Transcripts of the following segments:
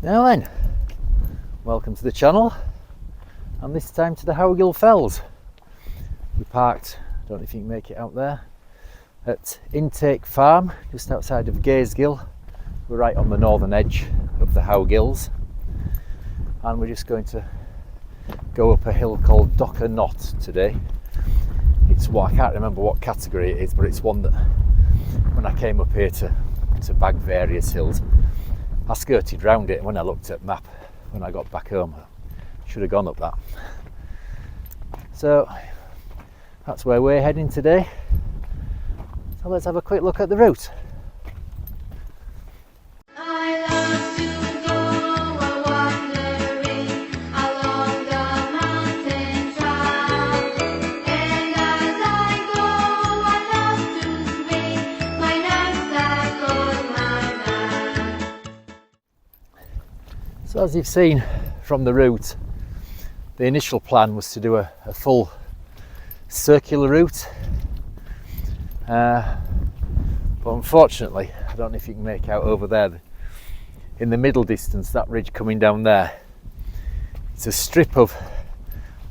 Now then, welcome to the channel, and this time to the Howgill Fells. We parked, I don't know if you can make it out there, at Intake Farm, just outside of Gazegill. We're right on the northern edge of the Howgills, and we're just going to go up a hill called Knott today. It's what, I can't remember what category it is, but it's one that when I came up here to bag various hills, I skirted round it, and when I looked at map when I got back home, I should have gone up that. So that's where we're heading today. So let's have a quick look at the route. So as you've seen from the route, the initial plan was to do a full circular route, but unfortunately, I don't know if you can make out over there, in the middle distance, that ridge coming down there, it's a strip of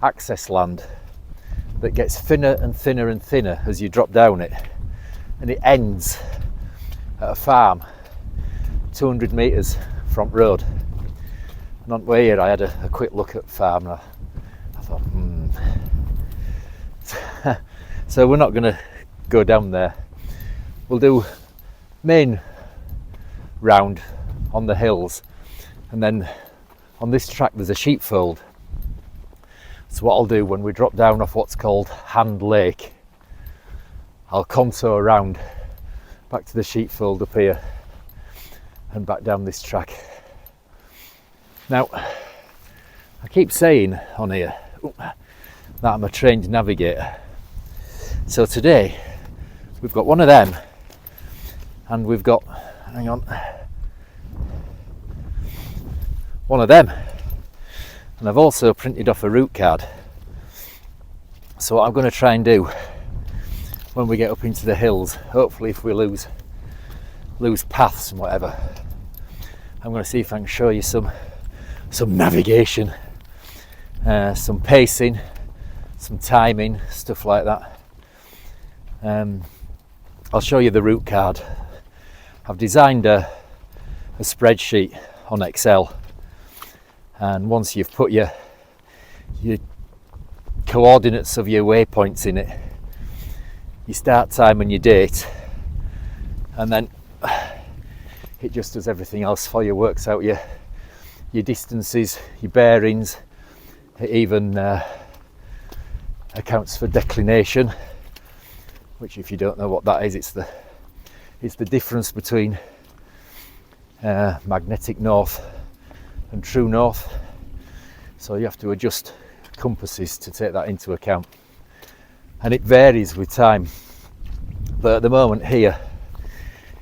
access land that gets thinner and thinner and thinner as you drop down it, and it ends at a farm 200 metres front road. And on the way here I had a quick look at the farm, and I thought, So we're not going to go down there. We'll do main round on the hills, and then on this track there's a sheepfold. So what I'll do when we drop down off what's called Hand Lake, I'll contour around back to the sheepfold up here and back down this track. Now, I keep saying on here that I'm a trained navigator. So today we've got one of them, and we've got, hang on, one of them, and I've also printed off a route card. So what I'm going to try and do when we get up into the hills, hopefully if we lose paths and whatever, I'm going to see if I can show you some navigation, some pacing, some timing, stuff like that. I'll show you the route card. I've designed a spreadsheet on Excel, and once you've put your coordinates of your waypoints in it, your start time and your date, and then it just does everything else for you, works out your distances, your bearings. It even accounts for declination, which, if you don't know what that is, it's the difference between magnetic north and true north. So you have to adjust compasses to take that into account, and it varies with time. But at the moment here,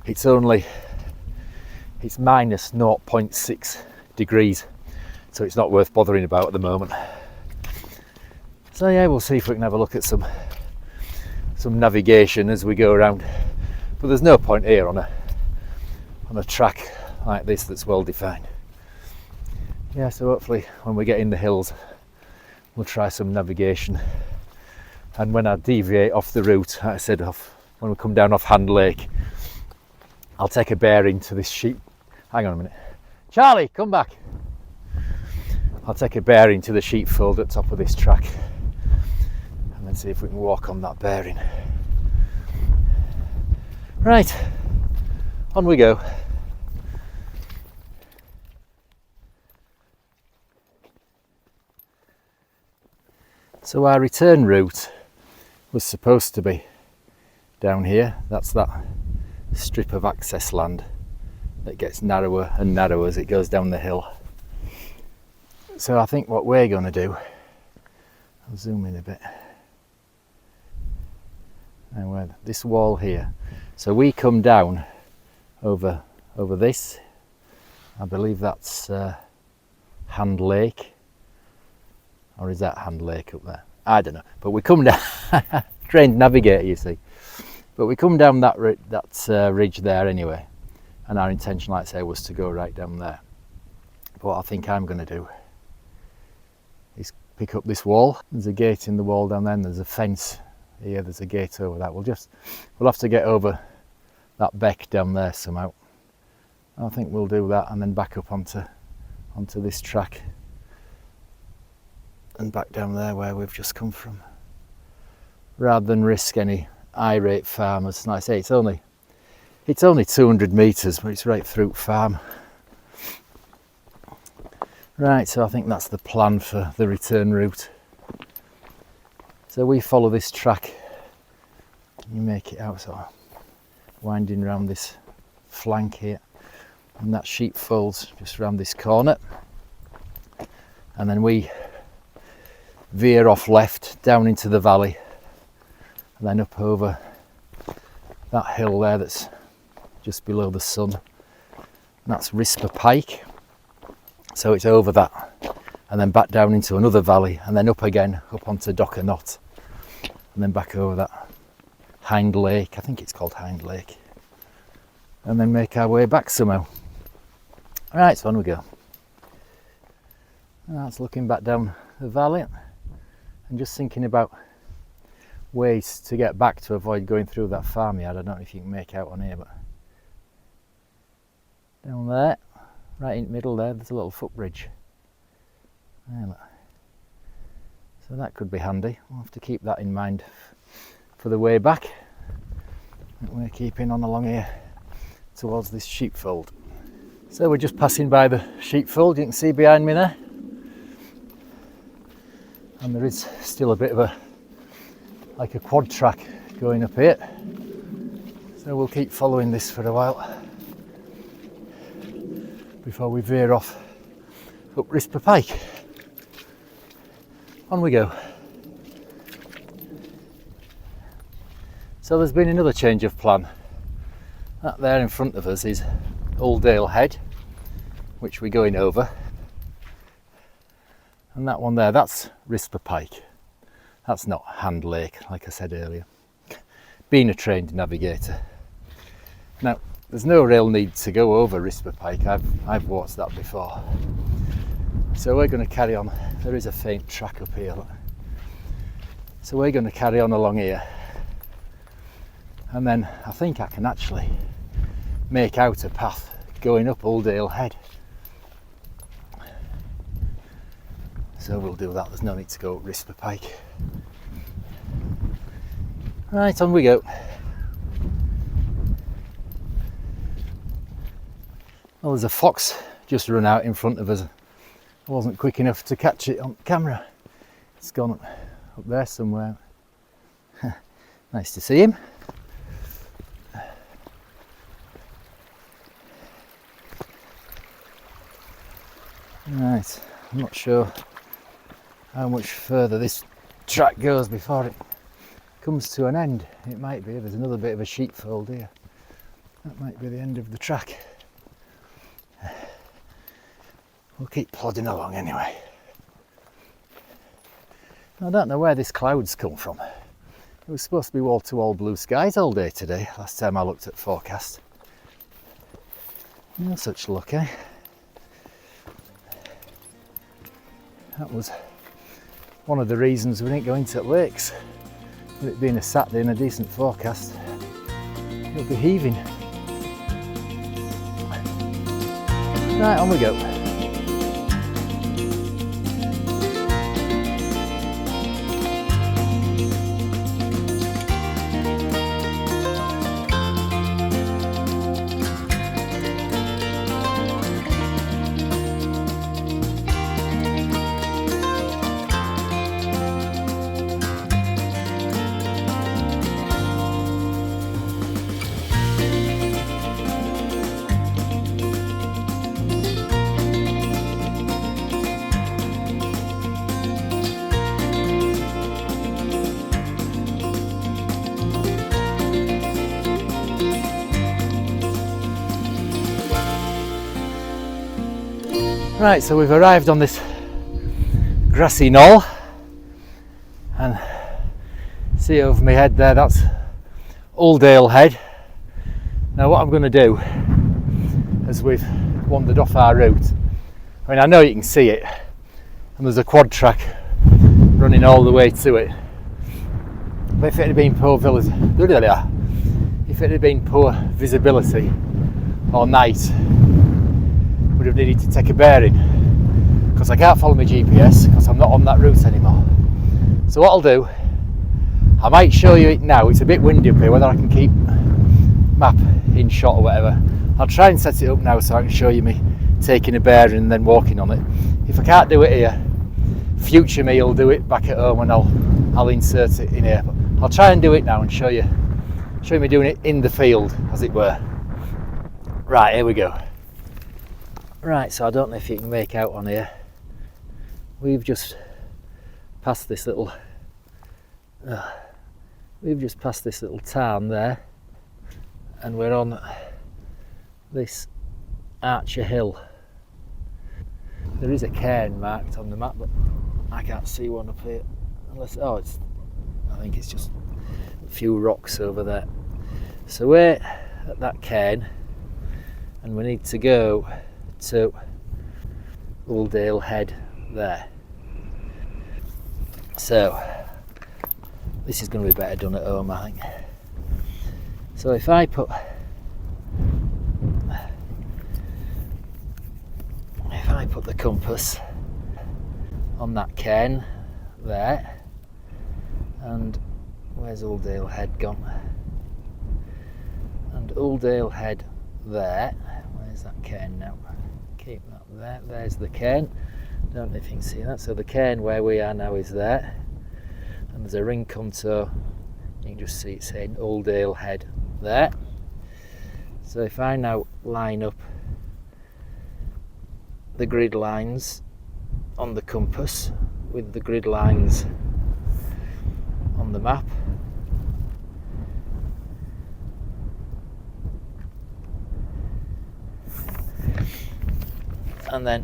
it's minus 0.6 degrees, so it's not worth bothering about at the moment. So yeah, we'll see if we can have a look at some navigation as we go around, but there's no point here on a track like this that's well defined. Yeah, so hopefully when we get in the hills we'll try some navigation, and when I deviate off the route, like I said, when we come down off Hand Lake, I'll take a bearing to this sheep. Hang on a minute, Charlie, come back. I'll take a bearing to the sheepfold at the top of this track, and then see if we can walk on that bearing. Right, on we go. So our return route was supposed to be down here. That's that strip of access land that gets narrower and narrower as it goes down the hill. So I think what we're going to do, I'll zoom in a bit, and this wall here, so we come down over this, I believe that's Hand Lake, or is that Hand Lake up there? I don't know, but we come down, trained navigator you see, but we come down that ridge there anyway, and our intention, like I say, was to go right down there. what I think I'm going to do is pick up this wall. There's a gate in the wall down there, and there's a fence here, there's a gate over that. We'll have to get over that beck down there somehow. I think we'll do that and then back up onto this track and back down there where we've just come from, rather than risk any irate farmers. Like I say, it's only 200 metres, but it's right through farm. Right, so I think that's the plan for the return route. So we follow this track, you make it out sort of winding around this flank here, and that sheep folds just around this corner, and then we veer off left down into the valley and then up over that hill there that's just below the sun. And that's Risper Pike, so it's over that and then back down into another valley and then up again up onto Knott and then back over that Hind Lake, I think it's called Hind Lake, and then make our way back somehow. Right, so on we go. And that's looking back down the valley and just thinking about ways to get back to avoid going through that farmyard. I don't know if you can make out on here, but down there, right in the middle there's a little footbridge. There, look. So that could be handy. We'll have to keep that in mind for the way back. We're keeping on along here towards this sheepfold. So we're just passing by the sheepfold, you can see behind me there. And there is still a bit of like a quad track going up here. So we'll keep following this for a while before we veer off up Risper Pike. On we go. So there's been another change of plan. That there in front of us is Uldale Head, which we're going over. And that one there, that's Risper Pike. That's not Hind Lake, like I said earlier. Being a trained navigator. Now, there's no real need to go over Risper Pike. I've walked that before. So we're going to carry on. There is a faint track up here. Look. So we're going to carry on along here. And then I think I can actually make out a path going up Uldale Head. So we'll do that, there's no need to go up Risper Pike. Right, on we go. Well, there's a fox just run out in front of us. I wasn't quick enough to catch it on camera. It's gone up there somewhere. Nice to see him. Right, I'm not sure how much further this track goes before it comes to an end. It might be, there's another bit of a sheepfold here. That might be the end of the track. We'll keep plodding along anyway. I don't know where this cloud's come from. It was supposed to be wall-to-wall blue skies all day today, last time I looked at forecast. No such luck, eh? That was one of the reasons we didn't go into lakes. With it being a Saturday and a decent forecast, it'll be heaving. Right, on we go. Right, so we've arrived on this grassy knoll, and see over my head there, that's Uldale Head. Now what I'm going to do, as we've wandered off our route, I mean, I know you can see it, and there's a quad track running all the way to it. But if it had been poor visibility or night, would have needed to take a bearing, because I can't follow my GPS because I'm not on that route anymore. So what I'll do, I might show you it now. It's a bit windy up here, whether I can keep map in shot or whatever. I'll try and set it up now so I can show you me taking a bearing and then walking on it. If I can't do it here, future me will do it back at home and I'll insert it in here. But I'll try and do it now and show you me doing it in the field, as it were. Right, here we go. Right, so I don't know if you can make out on here. We've just passed this little tarn there, and we're on this Archer Hill. There is a cairn marked on the map, but I can't see one up here unless I think it's just a few rocks over there. So we're at that cairn and we need to go to Uldale Head there. So this is going to be better done at home, I think. So if I put the compass on that cairn there, and where's Uldale Head gone? And Uldale Head there. Where's that cairn now? Keep that there. There's the cairn. Don't know if you can see that. So the cairn where we are now is there, and there's a ring contour. You can just see it saying Uldale Head there. So if I now line up the grid lines on the compass with the grid lines on the map, and then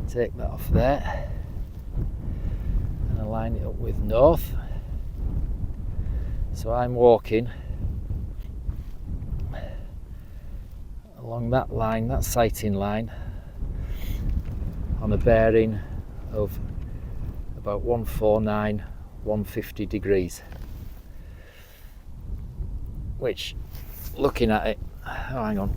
take that off there and align it up with north. So I'm walking along that line, that sighting line, on a bearing of about 149, 150 degrees, which, looking at it, oh hang on,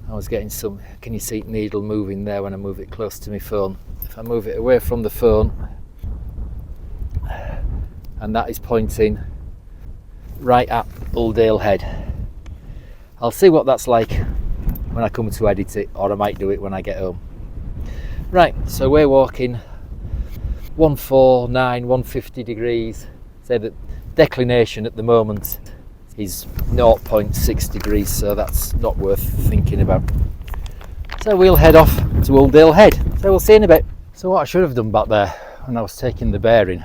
I was getting some, can you see needle moving there when I move it close to my phone? If I move it away from the phone, and that is pointing right at Uldale Head. I'll see what that's like when I come to edit it, or I might do it when I get home. Right, so we're walking 149, 150 degrees. Say that declination at the moment is 0.6 degrees, so that's not worth thinking about. So we'll head off to Uldale Head. So we'll see in a bit. So what I should have done back there when I was taking the bearing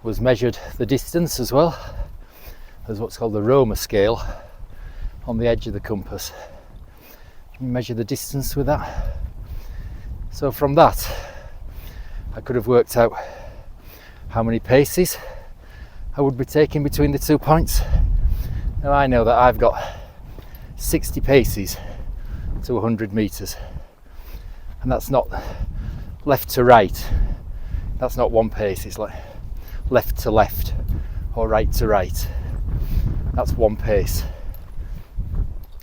was measured the distance as well. There's what's called the Roma scale on the edge of the compass. You measure the distance with that. So from that, I could have worked out how many paces I would be taking between the 2 points. Now I know that I've got 60 paces to 100 metres, and that's not left to right. That's not one pace, it's like left to left or right to right. That's one pace.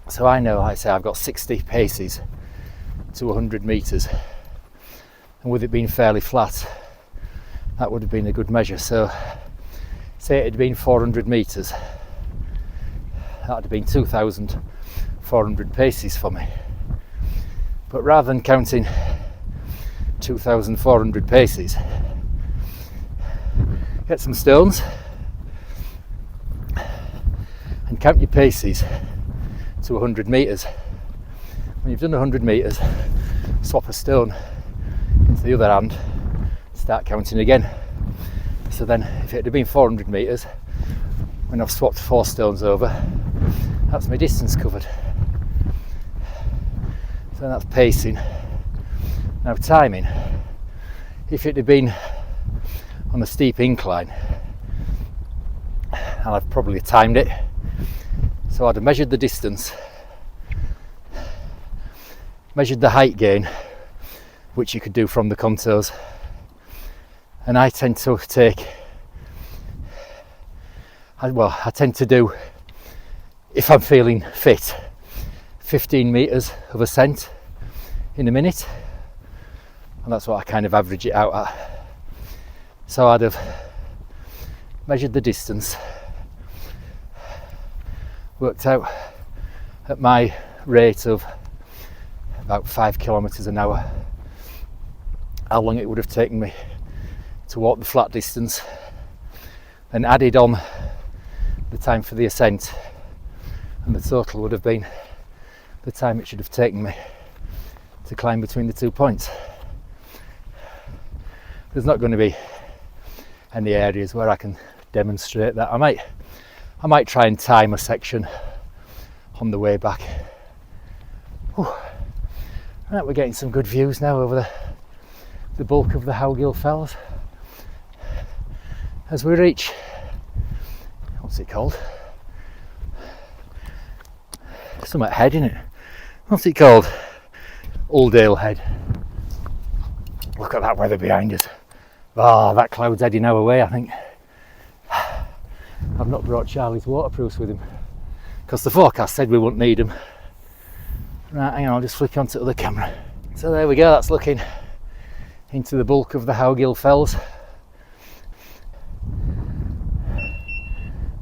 So I know, like I say, I've got 60 paces to 100 metres, and with it being fairly flat, that would have been a good measure. So say it had been 400 metres, that would have been 2,400 paces for me. But rather than counting 2,400 paces, get some stones and count your paces to 100 metres. When you've done 100 metres, swap a stone into the other hand, start counting again. So then if it had been 400 metres, when I've swapped 4 stones over, that's my distance covered. So that's pacing. Now timing, if it had been on a steep incline, and I've probably timed it So I'd have measured the distance, measured the height gain, which you could do from the contours, and I tend to take, I tend to do, if I'm feeling fit, 15 metres of ascent in a minute, and that's what I kind of average it out at. So I'd have measured the distance, worked out at my rate of about 5 kilometres an hour how long it would have taken me to walk the flat distance, and added on the time for the ascent, and the total would have been the time it should have taken me to climb between the 2 points. There's not going to be any areas where I can demonstrate that. I might try and time a section on the way back. Whew. Right, we're getting some good views now over the bulk of the Howgill Fells. As we reach, what's it called? Something head, isn't it? What's it called? Uldale head. Look at that weather behind us. Ah, that cloud's heading our way, I think. I've not brought Charlie's waterproofs with him because the forecast said we wouldn't need them. Right, hang on, I'll just flick onto the camera. So there we go, that's looking into the bulk of the Howgill Fells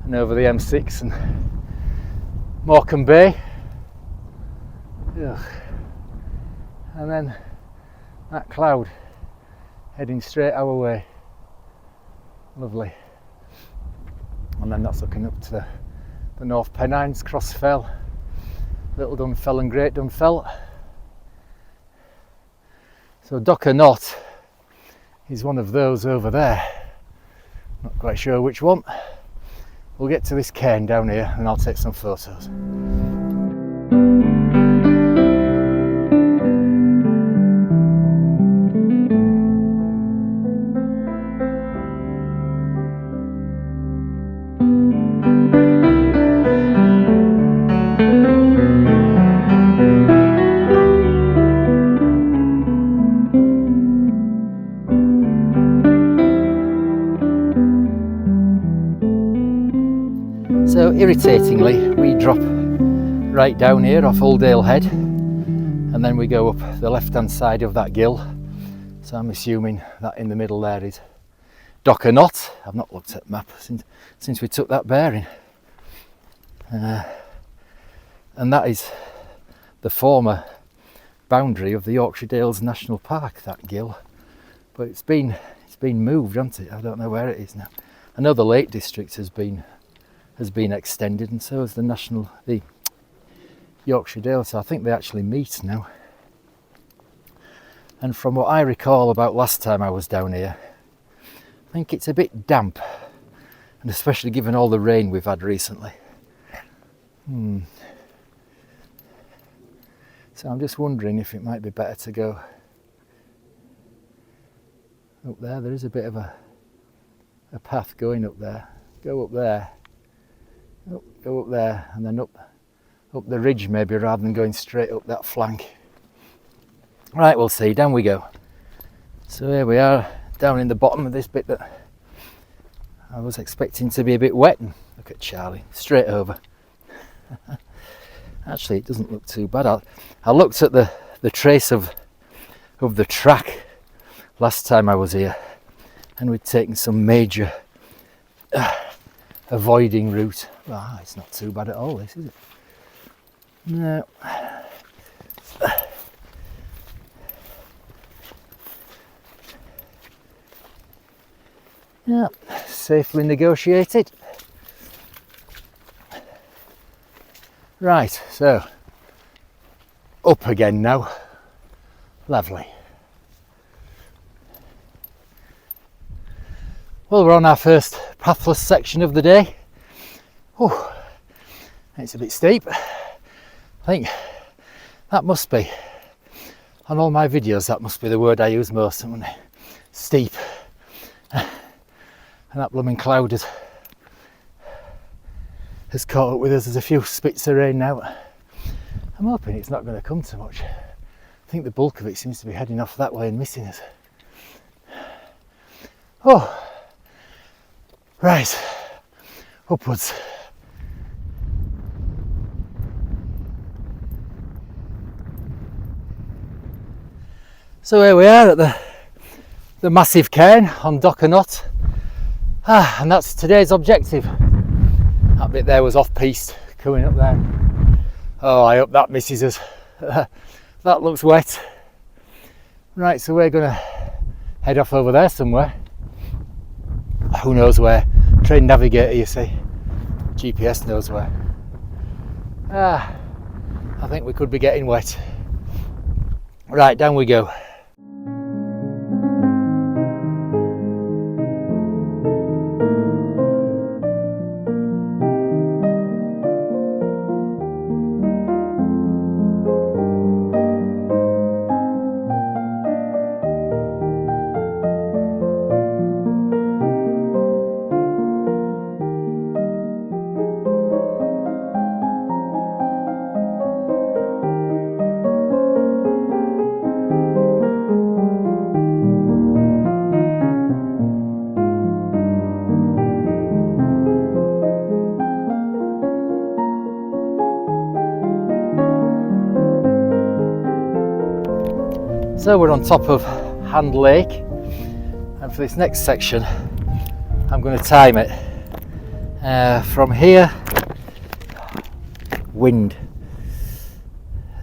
and over the M6 and Morecambe Bay. Ugh. And then that cloud heading straight our way. Lovely. And then that's looking up to the North Pennines, Cross Fell, Little Dunfell and Great Dunfell. So Knott is one of those over there. Not quite sure which one. We'll get to this cairn down here and I'll take some photos. So irritatingly, we drop right down here off Uldale Head and then we go up the left hand side of that gill. So I'm assuming that in the middle there is Knott. I've not looked at the map since we took that bearing. And that is the former boundary of the Yorkshire Dales National Park, that gill. But it's been moved, hasn't it? I don't know where it is now. I know the Lake District has been extended, and so has the Yorkshire Dales. So I think they actually meet now. And from what I recall about last time I was down here, I think it's a bit damp, and especially given all the rain we've had recently. So I'm just wondering if it might be better to go up there. There is a bit of a path going up there. Go up there. Go up there and then up the ridge maybe, rather than going straight up that flank. Right, we'll see. Down we go. So here we are, down in the bottom of this bit that I was expecting to be a bit wet. And look at Charlie, straight over. Actually, it doesn't look too bad. I looked at the trace of the track last time I was here, and we'd taken some major avoiding route. Ah, it's not too bad at all, this, is it? No. Yeah, safely negotiated. Right, so up again now. Lovely. Well, we're on our first pathless section of the day. Whew. It's a bit steep. I think that must be, on all my videos, that must be the word I use most, isn't it? Steep. And that blooming cloud has has caught up with us. There's a few spits of rain now. I'm hoping it's not going to come too much. I think the bulk of it seems to be heading off that way and missing us. Oh, right, upwards. So here we are at the massive cairn on Knott. And that's today's objective. That bit there was off-piste, coming up there. Oh, I hope that misses us. That looks wet. Right, so we're going to head off over there somewhere. Who knows where? Train navigator, you see. GPS knows where. I think we could be getting wet. Right, down we go. So we're on top of Hand Lake, and for this next section I'm going to time it from here, wind,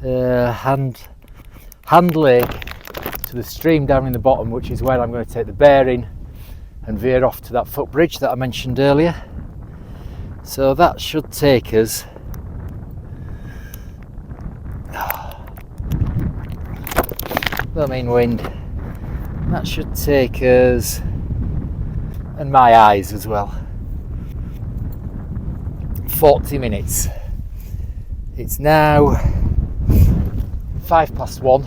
Hand Lake to the stream down in the bottom, which is where I'm going to take the bearing and veer off to that footbridge that I mentioned earlier. So that should take us wind. That should take us, and my eyes as well, 40 minutes. It's now 1:05.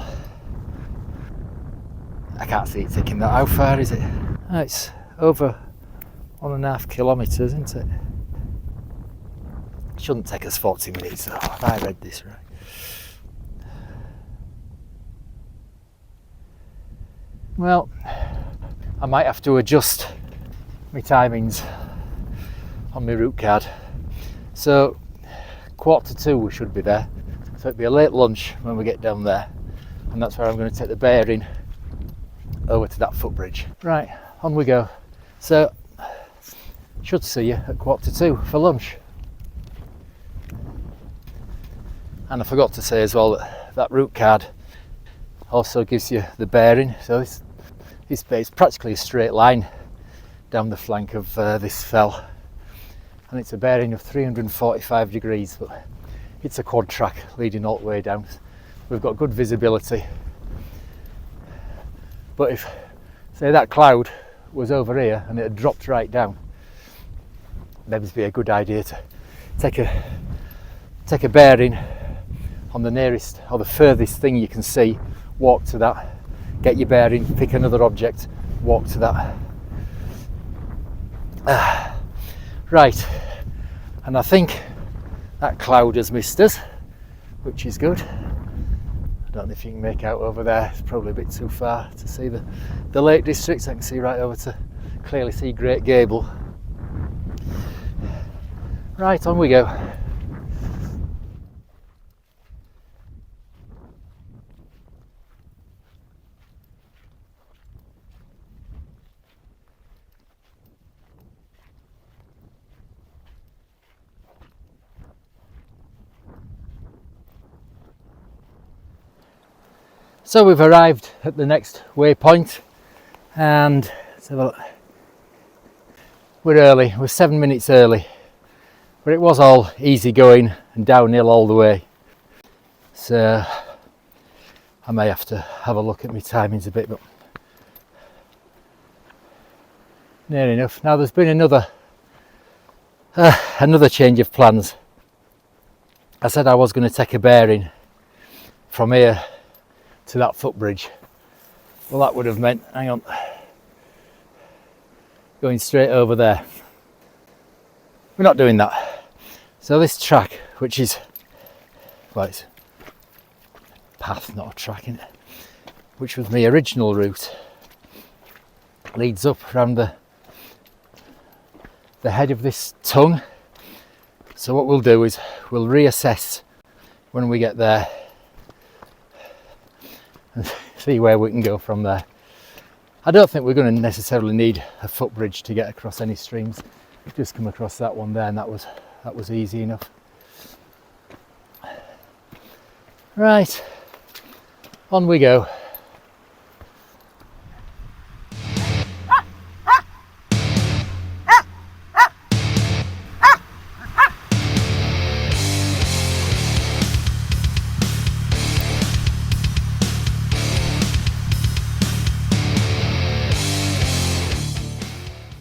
I can't see it ticking that. How far is it? Oh, it's over 1.5 kilometres, isn't it? Shouldn't take us 40 minutes though, if I read this right. Well, I might have to adjust my timings on my route card. So 1:45 we should be there. So it'll be a late lunch when we get down there, and that's where I'm going to take the bearing over to that footbridge. Right, on we go. So should see you at 1:45 for lunch. And I forgot to say as well that that route card also gives you the bearing. So this base is practically a straight line down the flank of this fell, and it's a bearing of 345 degrees, but it's a quad track leading all the way down. We've got good visibility, but if say that cloud was over here and it had dropped right down, then it'd be a good idea to take a bearing on the nearest or the furthest thing you can see, walk to that, get your bearing, pick another object, walk to that. Right, and I think that cloud has missed us, which is good. I don't know if you can make out over there, it's probably a bit too far to see the Lake District. I can see right over to clearly see Great Gable. Right, on we go. So we've arrived at the next waypoint, and so we're early, we're 7 minutes early, but it was all easy going and downhill all the way. So I may have to have a look at my timings a bit, but near enough. Now there's been another change of plans. I said I was going to take a bearing from here to that footbridge. Well, that would have meant, hang on, going straight over there. We're not doing that. So this track, which is, well, it's a path, not a track, in it, which was my original route, leads up around the head of this tongue. So what we'll do is we'll reassess when we get there and see where we can go from there. I don't think we're going to necessarily need a footbridge to get across any streams. We've just come across that one there, and that was easy enough. Right, on we go.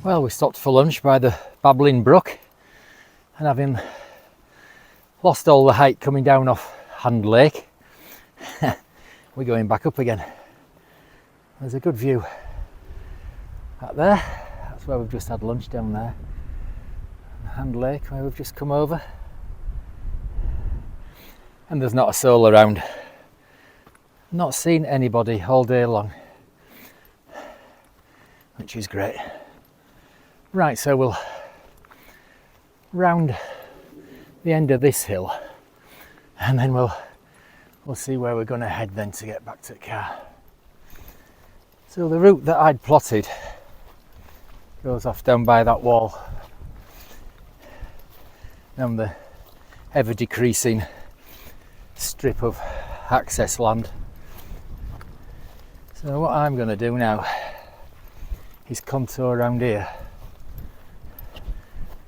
Well, we stopped for lunch by the babbling brook, and having lost all the height coming down off Hand Lake, we're going back up again. There's a good view out there. That's where we've just had lunch, down there. Hand Lake, where we've just come over. And there's not a soul around. Not seen anybody all day long, which is great. Right, so we'll round the end of this hill, and then we'll see where we're going to head then to get back to the car. So the route that I'd plotted goes off down by that wall, down the ever decreasing strip of access land. So what I'm going to do now is contour around here.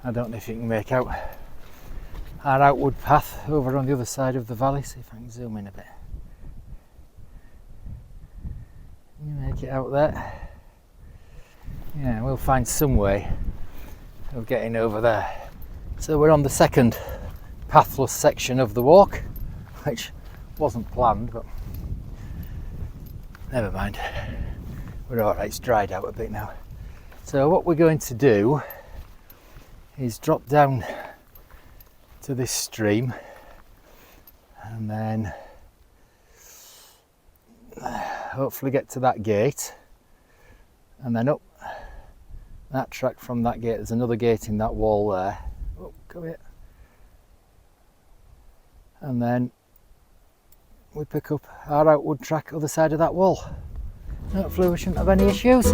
I don't know if you can make out our outward path over on the other side of the valley. See if I can zoom in a bit. You make it out there. Yeah, we'll find some way of getting over there. So we're on the second pathless section of the walk, which wasn't planned, but never mind. We're alright, it's dried out a bit now. So what we're going to do is drop down to this stream, and then hopefully get to that gate, and then up that track from that gate. There's another gate in that wall there. Oh, go here. And then we pick up our outward track other side of that wall. Hopefully we shouldn't have any issues.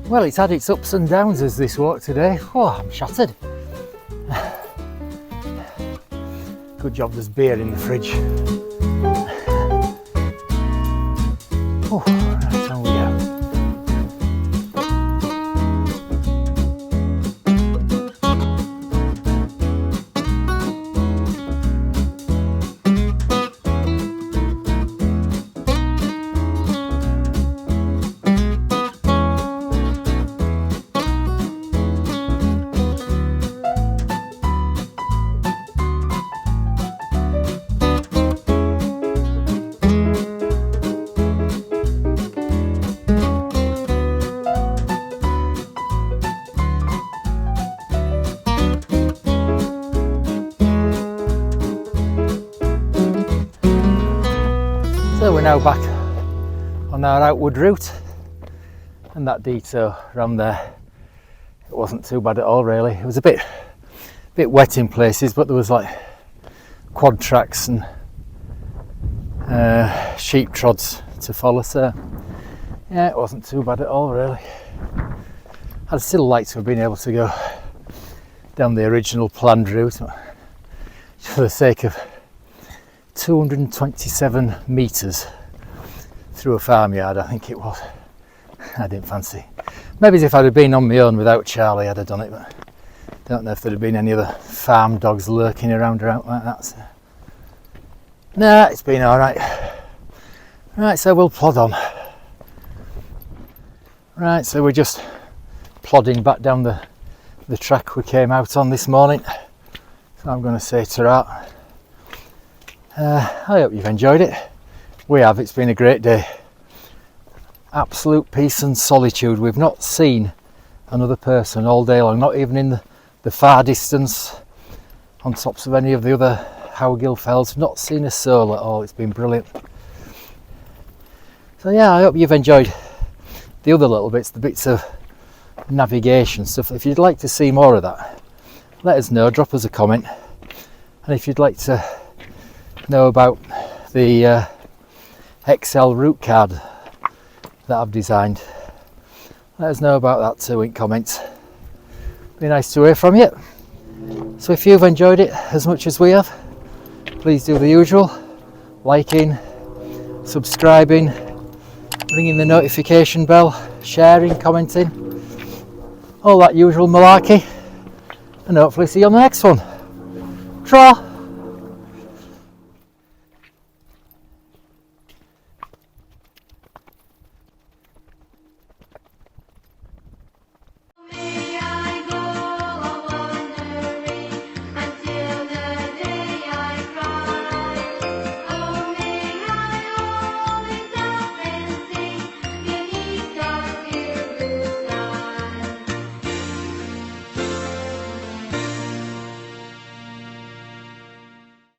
Well, it's had its ups and downs as this walk today. Oh, I'm shattered. Good job there's beer in the fridge. Oh, right, on we go. So we're now back on our outward route, and that detour around there, it wasn't too bad at all really. It was a bit wet in places, but there was like quad tracks and sheep trods to follow, so yeah, it wasn't too bad at all really. I'd still like to have been able to go down the original planned route, but for the sake of 227 metres through a farmyard, I think it was. I didn't fancy. Maybe if I'd have been on my own without Charlie, I'd have done it, but I don't know if there'd have been any other farm dogs lurking around or out like that. So. Nah, it's been alright. Right, so we'll plod on. Right, so we're just plodding back down the track we came out on this morning. So I'm going to say ta-ra. I hope you've enjoyed it. We have, it's been a great day. Absolute peace and solitude. We've not seen another person all day long, not even in the far distance on tops of any of the other Howgill Fells. Not seen a soul at all. It's been brilliant. So yeah, I hope you've enjoyed the other little bits, the bits of navigation stuff. If you'd like to see more of that, let us know, drop us a comment. And if you'd like to know about the XL route card that I've designed, let us know about that too in comments. Be nice to hear from you. So if you've enjoyed it as much as we have, please do the usual, liking, subscribing, ringing the notification bell, sharing, commenting, all that usual malarkey, and hopefully see you on the next one. Tra!